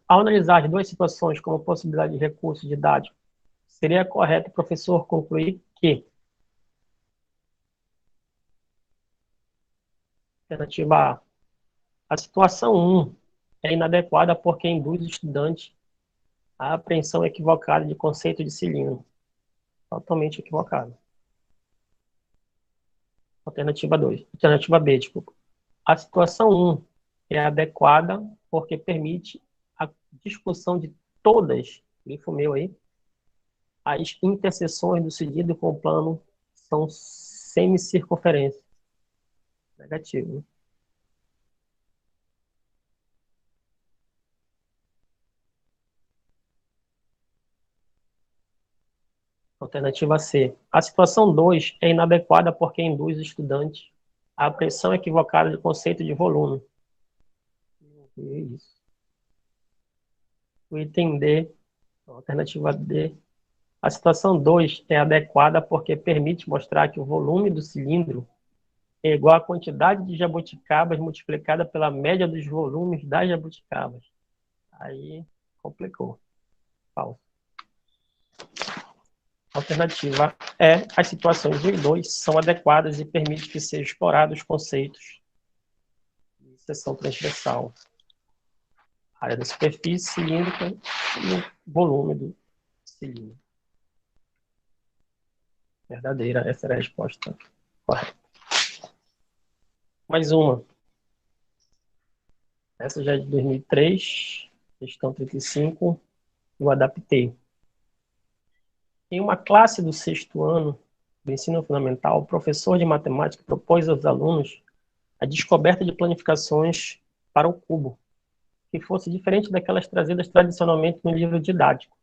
Ao analisar as duas situações como possibilidade de recurso didático, seria correto o professor concluir que... Alternativa A. A situação 1 é inadequada porque induz o estudante à apreensão equivocada de conceito de cilindro. Totalmente equivocado. Alternativa 2. Alternativa B, desculpa. A situação 1 é adequada porque permite a discussão de todas, grifo meu aí, as interseções do cilindro com o plano são semicircunferência. Negativo. Alternativa C. A situação 2 é inadequada porque induz o estudante à apreensão equivocada do conceito de volume. Isso. O item D, alternativa D. A situação 2 é adequada porque permite mostrar que o volume do cilindro é igual à quantidade de jabuticabas multiplicada pela média dos volumes das jabuticabas. Aí complicou. Falso. Alternativa E. As situações 1 e 2 são adequadas e permitem que sejam explorados os conceitos de seção transversal, área da superfície cilíndrica e o volume do cilindro. Verdadeira, essa era a resposta correta. Mais uma. Essa já é de 2003, questão 35, eu adaptei. Em uma classe do 6º ano do ensino fundamental, o professor de matemática propôs aos alunos a descoberta de planificações para o cubo, que fosse diferente daquelas trazidas tradicionalmente no livro didático.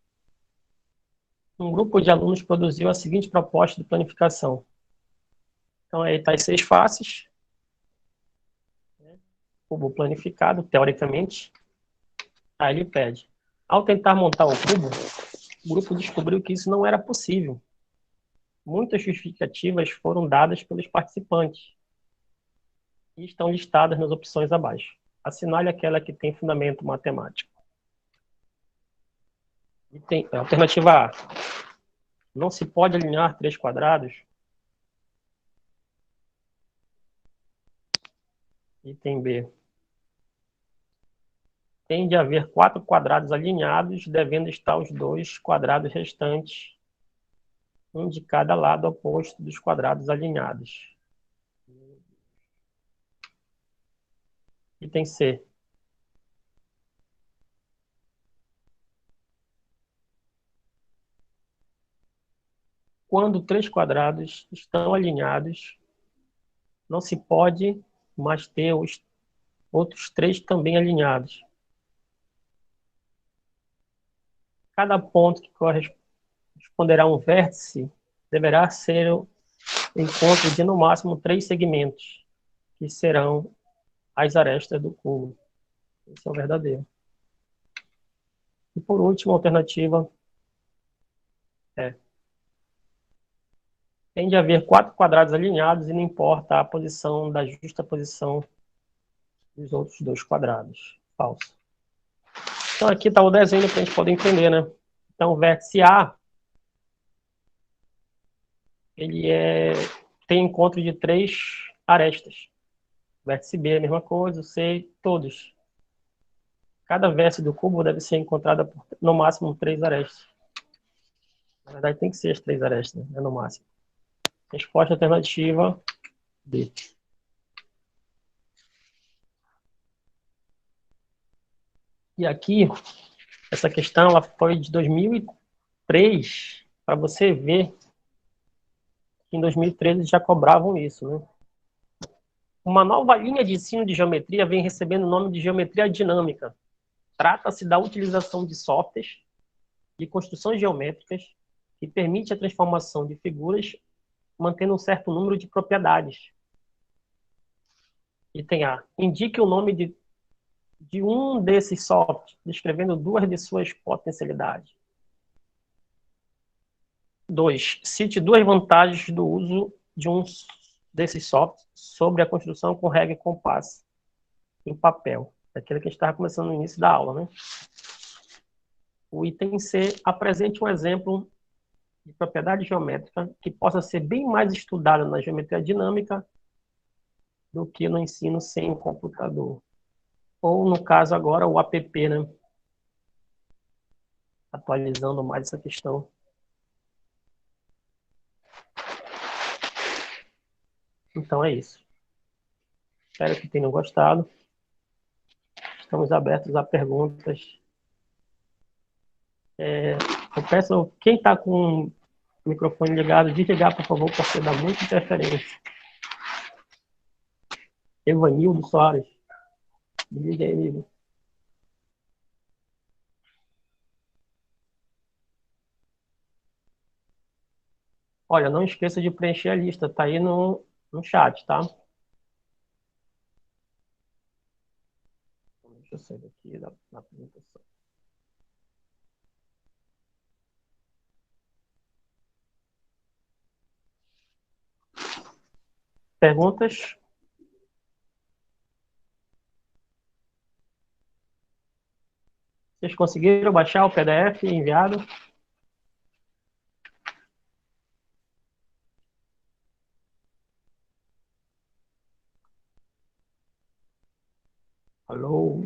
Um grupo de alunos produziu a seguinte proposta de planificação. Então, aí está as 6 faces, cubo planificado, teoricamente. Aí ele pede. Ao tentar montar o cubo, o grupo descobriu que isso não era possível. Muitas justificativas foram dadas pelos participantes e estão listadas nas opções abaixo. Assinale aquela que tem fundamento matemático. Item, alternativa A. Não se pode alinhar 3 quadrados. Item B. Tem de haver 4 quadrados alinhados, devendo estar os 2 quadrados restantes, um de cada lado oposto dos quadrados alinhados. Item C. Quando 3 quadrados estão alinhados, não se pode mais ter os outros 3 também alinhados. Cada ponto que corresponderá a um vértice deverá ser o encontro de, no máximo, 3 segmentos, que serão as arestas do cubo. Esse é o verdadeiro. E, por último, a alternativa é: tem de haver 4 quadrados alinhados e não importa a posição da justaposição dos outros 2 quadrados. Falso. Então, aqui está o desenho para a gente poder entender, né? Então, o vértice A, ele tem encontro de 3 arestas. O vértice B é a mesma coisa, o C, todos. Cada vértice do cubo deve ser encontrada por, no máximo, 3 arestas. Na verdade, tem que ser as 3 arestas, né, no máximo. Resposta alternativa B. E aqui, essa questão ela foi de 2000 2003, para você ver que em 2013 já cobravam isso, né? Uma nova linha de ensino de geometria vem recebendo o nome de geometria dinâmica. Trata-se da utilização de softwares de construções geométricas que permite a transformação de figuras mantendo um certo número de propriedades. Item A. Indique o nome de um desses softwares, descrevendo duas de suas potencialidades. 2. Cite duas vantagens do uso de um desses softwares sobre a construção com régua e compasso em papel. Aquilo que a gente estava começando no início da aula, né? O item C. Apresente um exemplo de propriedade geométrica que possa ser bem mais estudada na geometria dinâmica do que no ensino sem computador. Ou, no caso agora, o APP, né? Atualizando mais essa questão. Então é isso. Espero que tenham gostado. Estamos abertos a perguntas. Eu peço, quem está com o microfone ligado, desligar, por favor, porque dá muita interferência. Evanildo Soares. Desliga aí, amigo. Olha, não esqueça de preencher a lista. Está aí no chat, tá? Deixa eu sair daqui da apresentação. Perguntas? Vocês conseguiram baixar o PDF enviado? Alô?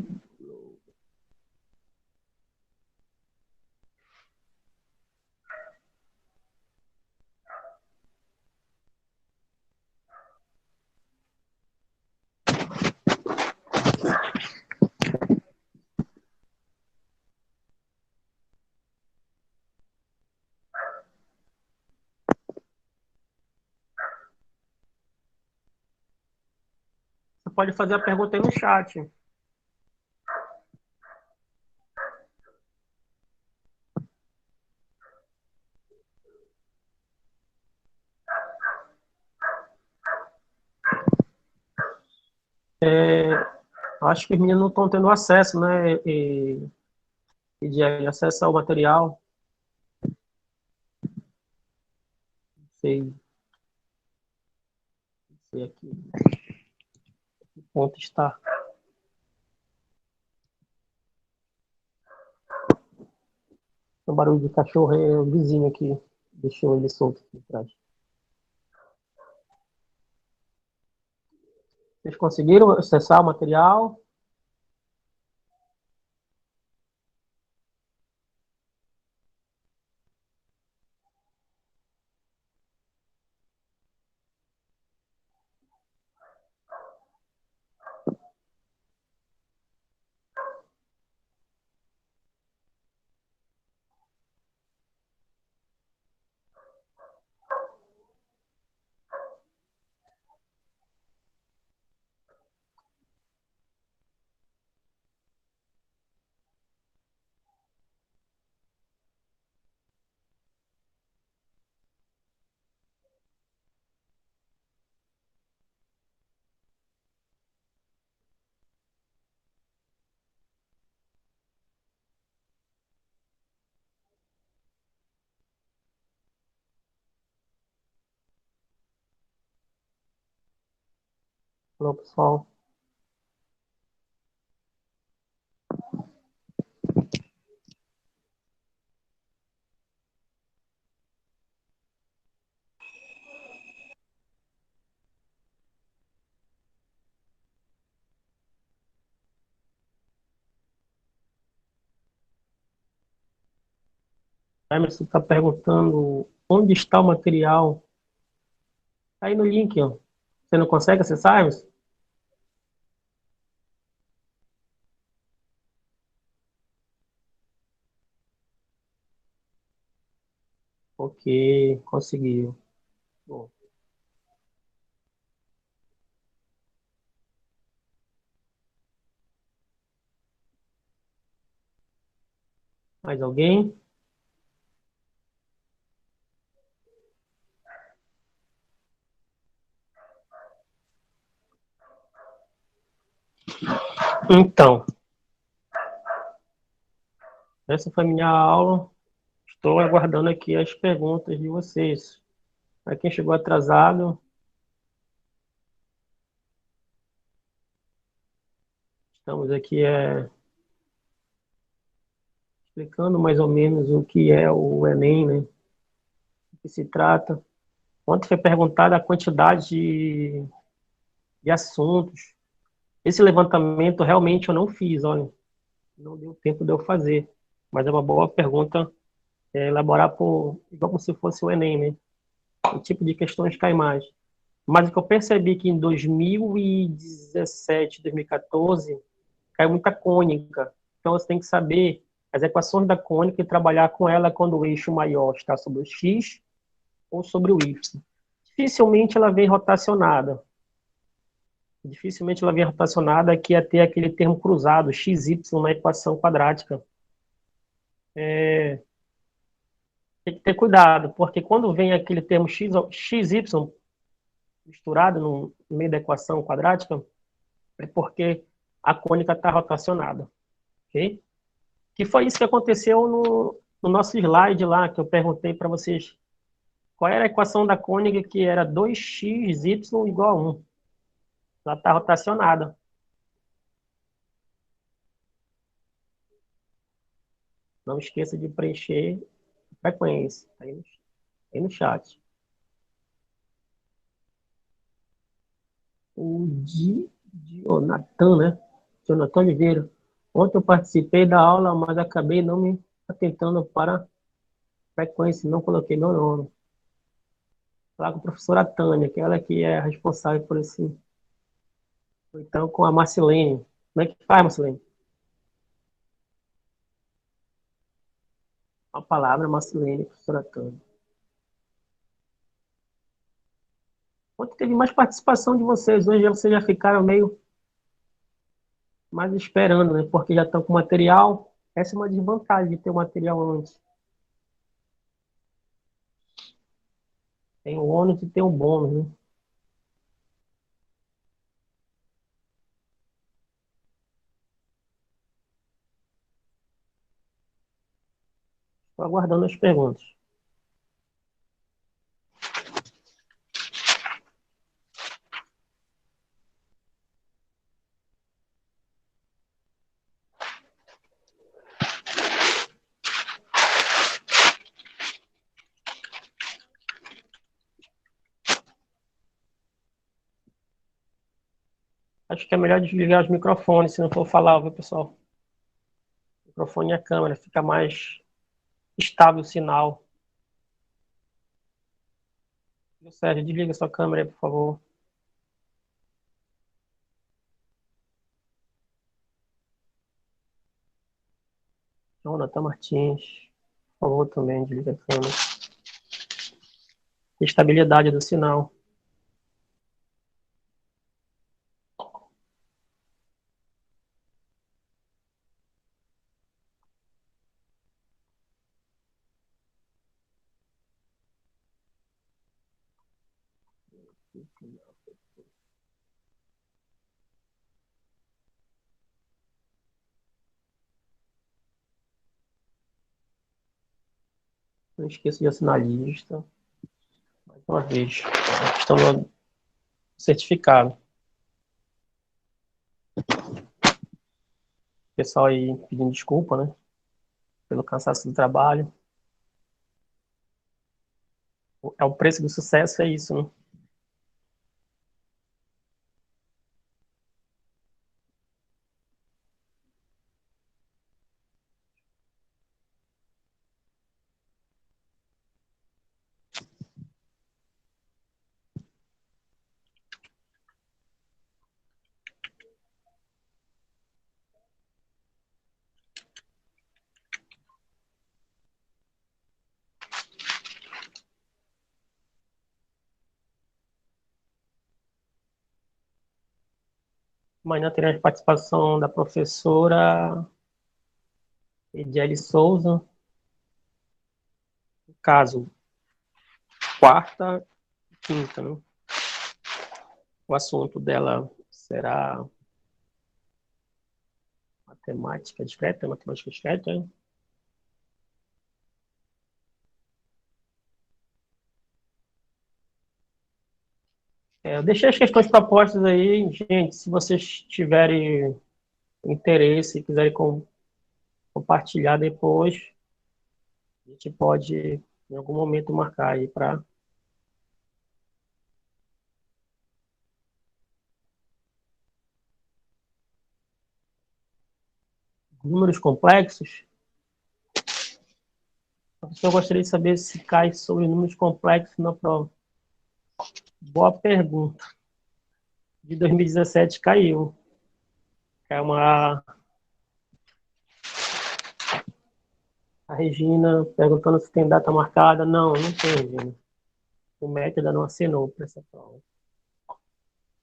Você pode fazer a pergunta aí no chat. Acho que os meninos não estão tendo acesso, né? De acesso ao material. Sei aqui. Que ponto está? O barulho de cachorro é o vizinho aqui. Deixou ele solto aqui atrás. Vocês conseguiram acessar o material? Alô, pessoal. Emerson está perguntando onde está o material. Tá aí no link, ó. Você não consegue acessar, Emerson? Ok, conseguiu. Bom, mais alguém? Então, essa foi a minha aula. Estou aguardando aqui as perguntas de vocês. Para quem chegou atrasado, estamos aqui explicando mais ou menos o que é o Enem, né? O que se trata. Ontem foi perguntada a quantidade de assuntos. Esse levantamento realmente eu não fiz, olha, não deu tempo de eu fazer. Mas é uma boa pergunta elaborar como se fosse o Enem, né? O tipo de questões cai mais. Mas o que eu percebi que em 2017, 2014, caiu muita cônica. Então você tem que saber as equações da cônica e trabalhar com ela quando o eixo maior está sobre o x ou sobre o y. Dificilmente ela vem rotacionada. Dificilmente ela vem rotacionada que ia ter aquele termo cruzado, xy, na equação quadrática. Tem que ter cuidado, porque quando vem aquele termo xy misturado no meio da equação quadrática, é porque a cônica está rotacionada, ok? Que foi isso que aconteceu no nosso slide lá, que eu perguntei para vocês qual era a equação da cônica que era 2xy igual a 1. Ela está rotacionada. Não esqueça de preencher a frequência aí no chat. O Jonathan, né? Jonathan Oliveira. Ontem eu participei da aula, mas acabei não me atentando para frequência, não coloquei meu nome. Lá com a professora Tânia, que ela que é responsável por esse. Então, com a Marcelene. Como é que faz, Marcelene? A palavra Marcelene, professora Tânia. Ontem teve mais participação de vocês. Hoje vocês já ficaram meio mais esperando, né? Porque já estão com material. Essa é uma desvantagem de ter o material antes. Tem o ônus e tem o bônus, né? Estou aguardando as perguntas. Acho que é melhor desligar os microfones, se não for falar, viu, pessoal? O microfone e a câmera, fica mais estável o sinal. Sérgio, desliga sua câmera aí, por favor. Jonathan Martins, por favor, também desliga a câmera. Estabilidade do sinal. Não esqueça de assinar a lista. Mais uma vez, a questão do certificado. O pessoal aí pedindo desculpa, né? Pelo cansaço do trabalho. É o preço do sucesso, é isso, né? Amanhã teremos participação da professora Ediele Souza. No caso, quarta e quinta, né? O assunto dela será matemática discreta, né? Eu deixei as questões propostas aí, gente, se vocês tiverem interesse e quiserem compartilhar depois, a gente pode, em algum momento, marcar aí para números complexos. Eu gostaria de saber se cai sobre números complexos na prova. Boa pergunta. De 2017 caiu. É uma... A Regina perguntando se tem data marcada. Não, não tem, Regina. O MEC ainda não assinou para essa prova.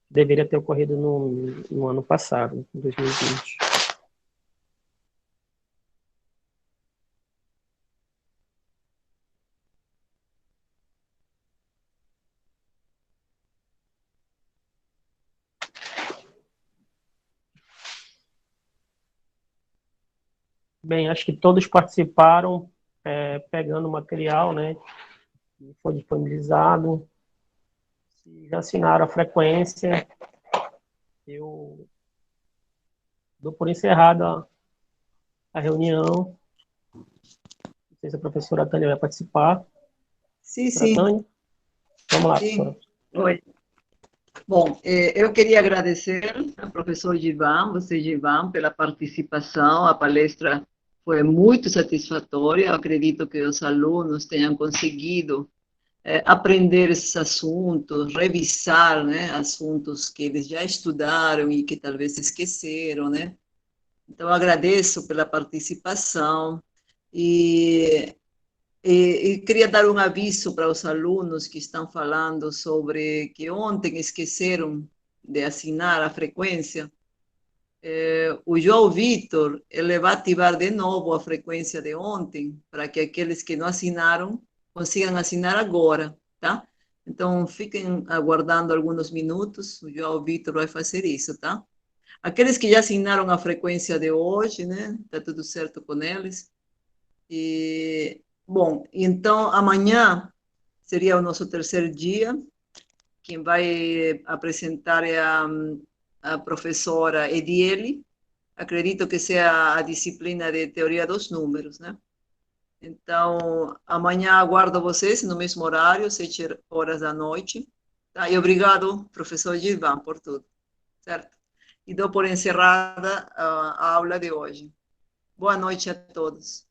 Deveria ter ocorrido no ano passado, em 2020. Bem, acho que todos participaram, pegando o material, né, que foi disponibilizado. Se já assinaram a frequência, eu dou por encerrada a reunião. Não sei se a professora Tânia vai participar. Sim, Professora sim. Tânia? Vamos lá, Sim. professora. Oi. Bom, eu queria agradecer ao professor Givan, você, Givan, pela participação. A palestra foi muito satisfatória. Eu acredito que os alunos tenham conseguido aprender esses assuntos, revisar, né, assuntos que eles já estudaram e que talvez esqueceram, né? Então, eu agradeço pela participação e e queria dar um aviso para os alunos que estão falando sobre que ontem esqueceram de assinar a frequência. O João Vitor, ele vai ativar de novo a frequência de ontem, para que aqueles que não assinaram consigam assinar agora, tá? Então, fiquem aguardando alguns minutos, o João Vitor vai fazer isso, tá? Aqueles que já assinaram a frequência de hoje, né? Tá tudo certo com eles. E, bom, então amanhã seria o nosso terceiro dia. Quem vai apresentar é a professora Ediele. Acredito que seja a disciplina de teoria dos números, né? Então, amanhã aguardo vocês no mesmo horário, 7 horas da noite. Tá? E obrigado, professor Gilvan, por tudo, certo? E dou por encerrada a aula de hoje. Boa noite a todos.